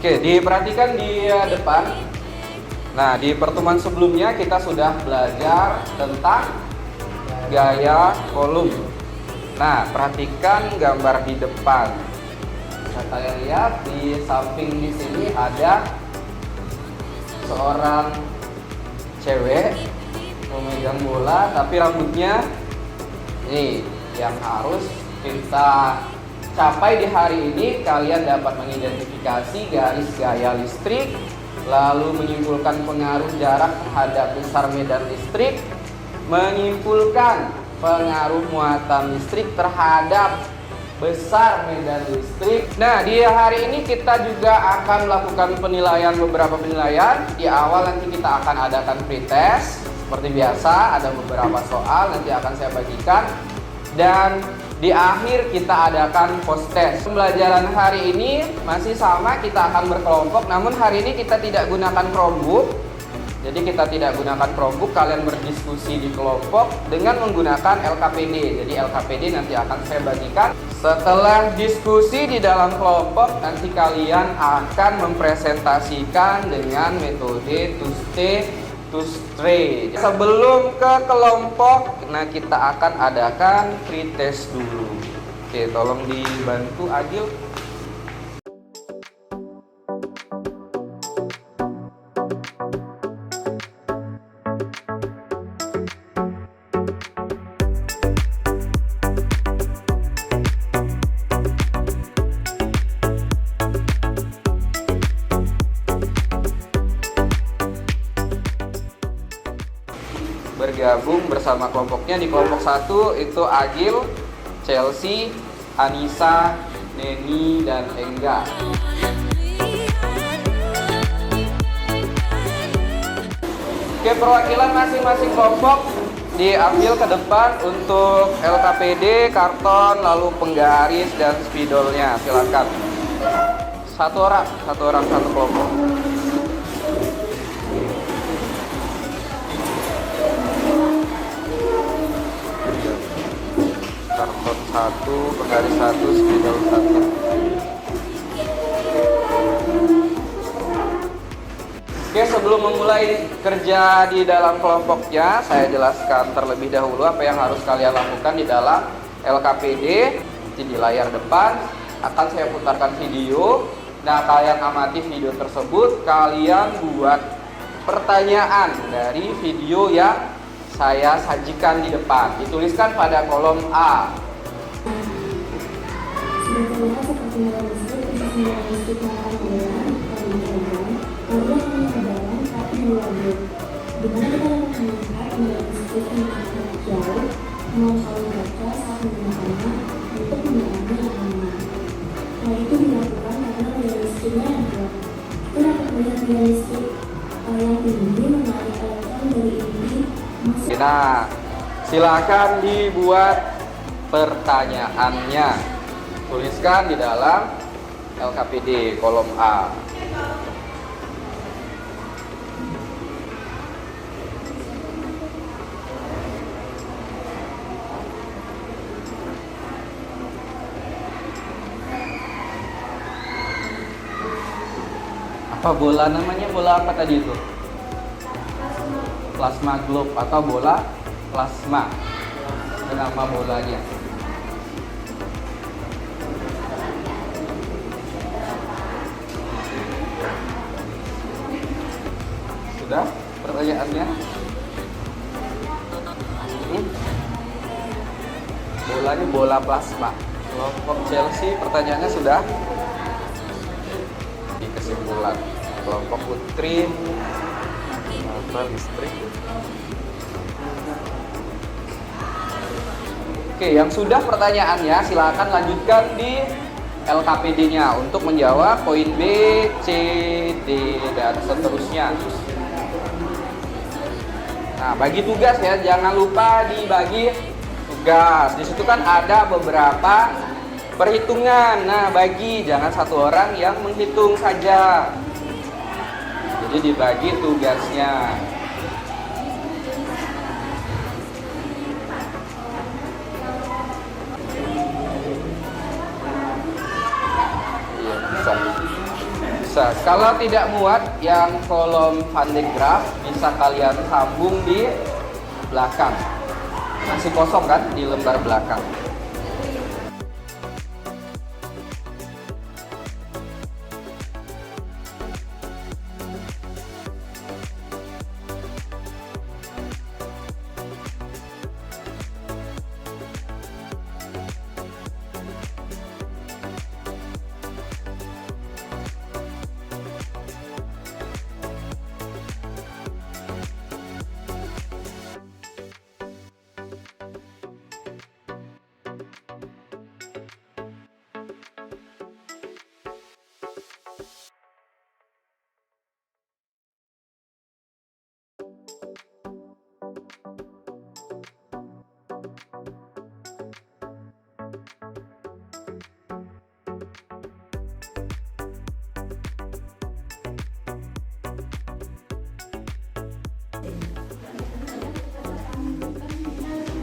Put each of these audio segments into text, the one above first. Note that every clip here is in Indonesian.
Oke, diperhatikan di depan. Nah, di pertemuan sebelumnya kita sudah belajar tentang gaya kolom. Nah, perhatikan gambar di depan. Bisa kalian lihat di samping di sini ada seorang cewek memegang bola, tapi rambutnya ini yang harus kita capai di hari ini. Kalian dapat mengidentifikasi garis gaya listrik, lalu menyimpulkan pengaruh jarak terhadap besar medan listrik, menyimpulkan pengaruh muatan listrik terhadap besar medan listrik. Nah, di hari ini kita juga akan melakukan beberapa penilaian. Di awal nanti kita akan adakan pretest. Seperti biasa, ada beberapa soal nanti akan saya bagikan. Dan di akhir kita adakan post test. Pembelajaran hari ini masih sama, kita akan berkelompok. Namun hari ini kita tidak gunakan Chromebook. Jadi kita tidak gunakan Chromebook, kalian berdiskusi di kelompok dengan menggunakan LKPD. Jadi LKPD nanti akan saya bagikan. Setelah diskusi di dalam kelompok, nanti kalian akan mempresentasikan dengan metode to-stay. Sebelum ke kelompok, nah kita akan adakan pretest dulu. Oke, tolong dibantu Agil. Bergabung bersama kelompoknya. Di kelompok 1 itu Agil, Chelsea, Anissa, Neni, dan Engga. Oke, perwakilan masing-masing kelompok diambil ke depan untuk LKPD, karton, lalu penggaris, dan spidolnya. Silakan. Satu orang satu kelompok. Karton 1, penggaris 1, spidol 1. Oke, sebelum memulai kerja di dalam kelompoknya, saya jelaskan terlebih dahulu apa yang harus kalian lakukan di dalam LKPD. Nanti di layar depan akan saya putarkan video. Nah, kalian amati video tersebut, kalian buat pertanyaan dari video yang saya sajikan di depan. Dituliskan pada kolom A. Sebenarnya seperti medan listrik, medan listrik melakukan aliran, aliran menyebarkan tapi dilanjut. Dimana kita dapat melihat medan listrik yang sangat jauh, mau selalu baca saat menggunakannya untuk penggunaannya yang aman. Hal itu dilakukan karena medan listriknya yang kuat. Kita dapat melihat medan listrik yang tinggi menarik elektron dari inti. Nah, silakan dibuat pertanyaannya. Tuliskan di dalam LKPD kolom A. Apa bola namanya? Bola apa tadi itu? Plasma globe atau bola plasma. Itu nama bolanya. Sudah pertanyaannya? Bolanya bola plasma. Kelompok Chelsea pertanyaannya sudah. Di kesimpulan kelompok putri listrik. Oke, yang sudah pertanyaannya silakan lanjutkan di LKPD-nya untuk menjawab poin B, C, D, dan seterusnya. Nah, bagi tugas ya, jangan lupa dibagi tugas. Di situ kan ada beberapa perhitungan. Nah, bagi, jangan satu orang yang menghitung saja. Jadi dibagi tugasnya. Iya, bisa Kalau tidak muat yang kolom Van de Graaff bisa kalian sambung di belakang. Masih kosong kan di lembar belakang.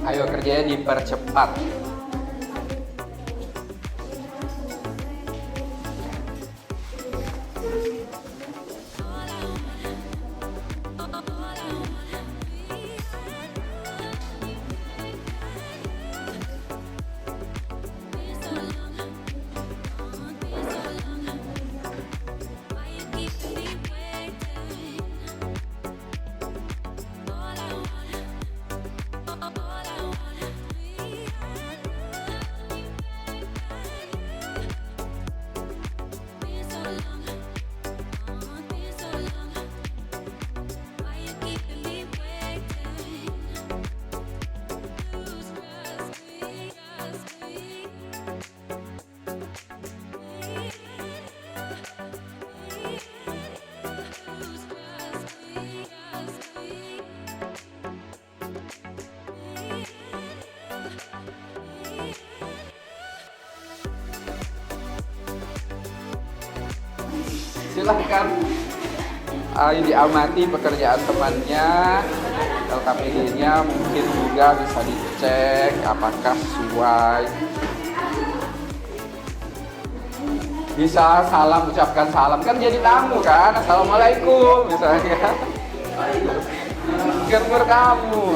Ayo kerjanya dipercepat. Silahkan diamati pekerjaan temannya, LKPD-nya mungkin juga bisa dicek apakah sesuai. Bisa salam, ucapkan salam, kan jadi tamu kan, assalamualaikum misalnya. Gambar kamu.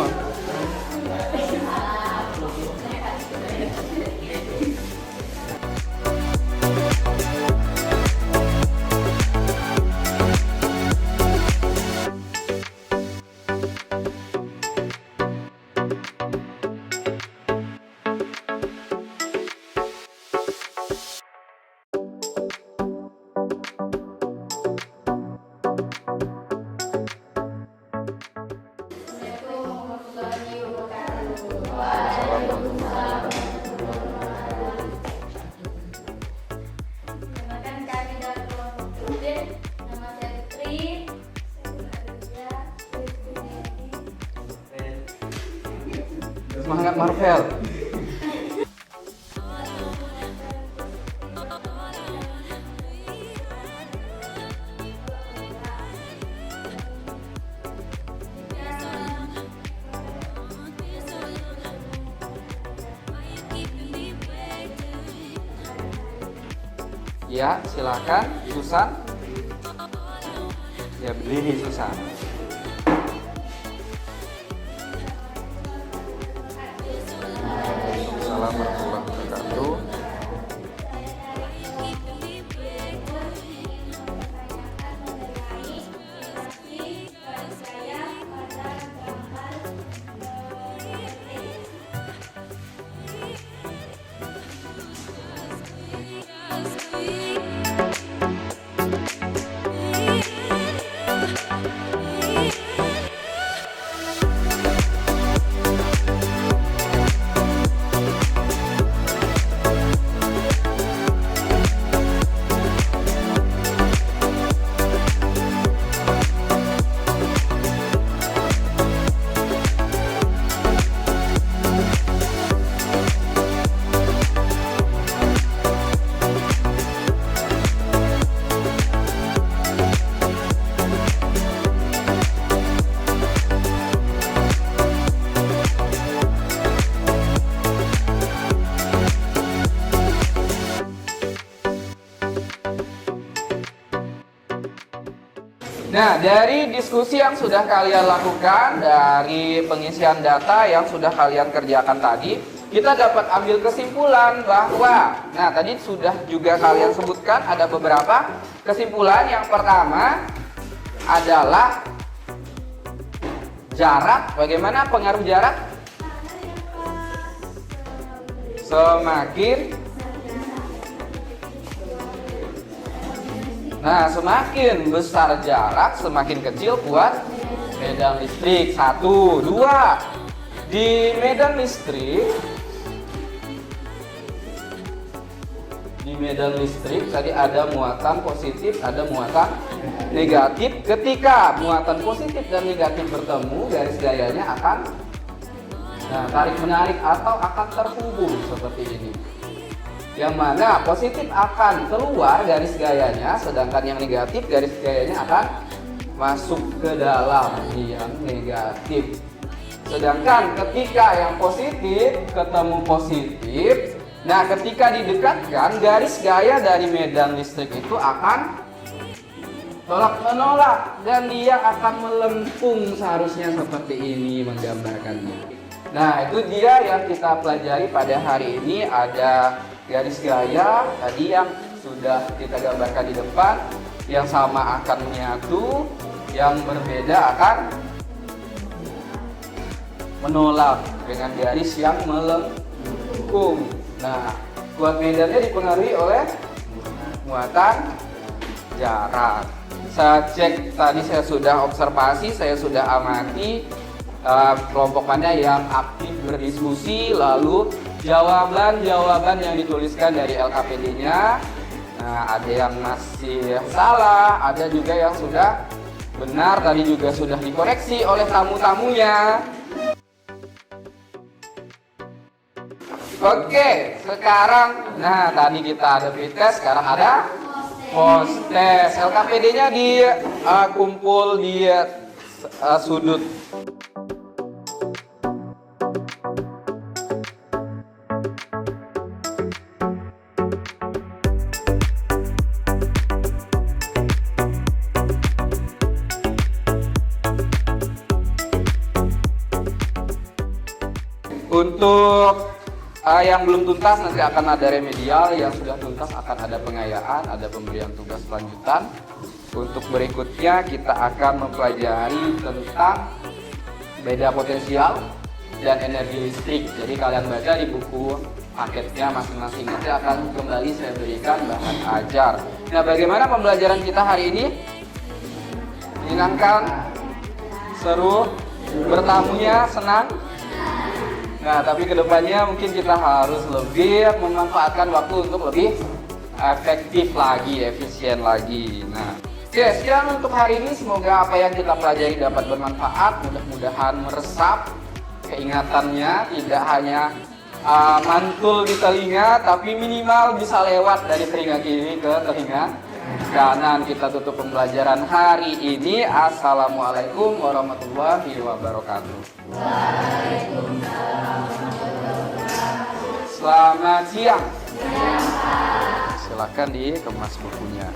Semangat Marvel. Ya, silakan Susan. Ya, berdiri Susan. Assalamualaikum warahmatullahi wabarakatuh. Nah, dari diskusi yang sudah kalian lakukan, dari pengisian data yang sudah kalian kerjakan tadi, kita dapat ambil kesimpulan bahwa, nah tadi sudah juga kalian sebutkan ada beberapa kesimpulan. Yang pertama adalah jarak. Bagaimana pengaruh jarak? Semakin besar jarak, semakin kecil kuat medan listrik. 1, 2. Di medan listrik tadi ada muatan positif, ada muatan negatif. Ketika muatan positif dan negatif bertemu, garis gayanya akan tarik menarik atau akan terhubung seperti ini. Yang mana positif akan keluar garis gayanya, sedangkan yang negatif garis gayanya akan masuk ke dalam yang negatif. Sedangkan ketika yang positif ketemu positif, nah ketika didekatkan, garis gaya dari medan listrik itu akan tolak menolak dan dia akan melempung, seharusnya seperti ini menggambarkannya. Nah, itu dia yang kita pelajari pada hari ini. Ada garis gaya tadi yang sudah kita gambarkan di depan, yang sama akan menyatu, yang berbeda akan menolak dengan garis yang melengkung. Nah, kuat medannya dipengaruhi oleh muatan jarak. Saya cek tadi, saya sudah observasi, saya sudah amati kelompok mana yang aktif berdiskusi, lalu jawaban-jawaban yang dituliskan dari LKPD-nya. Nah, ada yang masih salah, ada juga yang sudah benar, tadi juga sudah dikoreksi oleh tamu-tamunya. Oke, sekarang, nah tadi kita ada pretest, sekarang ada post test. LKPD-nya kumpul di sudut. Untuk yang belum tuntas nanti akan ada remedial, yang sudah tuntas akan ada pengayaan, ada pemberian tugas lanjutan. Untuk berikutnya kita akan mempelajari tentang beda potensial dan energi listrik. Jadi kalian baca di buku paketnya masing-masing, nanti akan kembali saya berikan bahan ajar. Nah, bagaimana pembelajaran kita hari ini? Menyenangkan? Seru? Bertamunya senang? Nah, tapi kedepannya mungkin kita harus lebih memanfaatkan waktu untuk lebih efektif lagi, efisien lagi. Nah, oke, sekian untuk hari ini. Semoga apa yang kita pelajari dapat bermanfaat. Mudah-mudahan meresap keingatannya, tidak hanya mantul di telinga, tapi minimal bisa lewat dari telinga kiri ke telinga kanan. Kita tutup pembelajaran hari ini. Assalamualaikum warahmatullahi wabarakatuh. Selamat siang. Silakan dikemas bukunya.